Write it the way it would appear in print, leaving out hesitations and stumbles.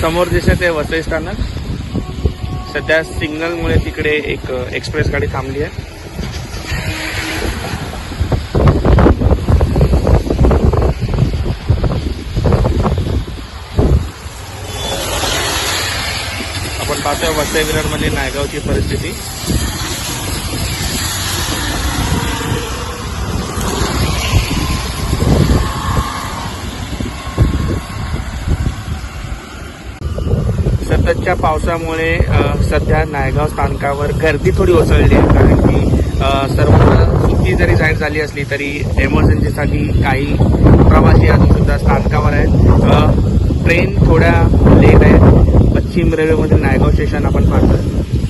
समोर दिसत आहे वसई स्थानक. सध्या सिग्नलमुळे तिकडे एक एक्सप्रेस गाडी थांबली आहे. आपण पाहतोय वसई विरारमध्ये नायगावची परिस्थिती. सततच्या पावसामुळे सध्या नायगाव स्थानकावर गर्दी थोडी ओसळली आहे. कारण की सर्वांना सुट्टी जरी जाहीर झाली असली तरी एमर्जन्सीसाठी काही प्रवासी अजून सुद्धा स्थानकावर आहेत. ट्रेन थोड्या लेट आहे. पश्चिम रेल्वेमधील नायगाव स्टेशन आपण पाहतोय.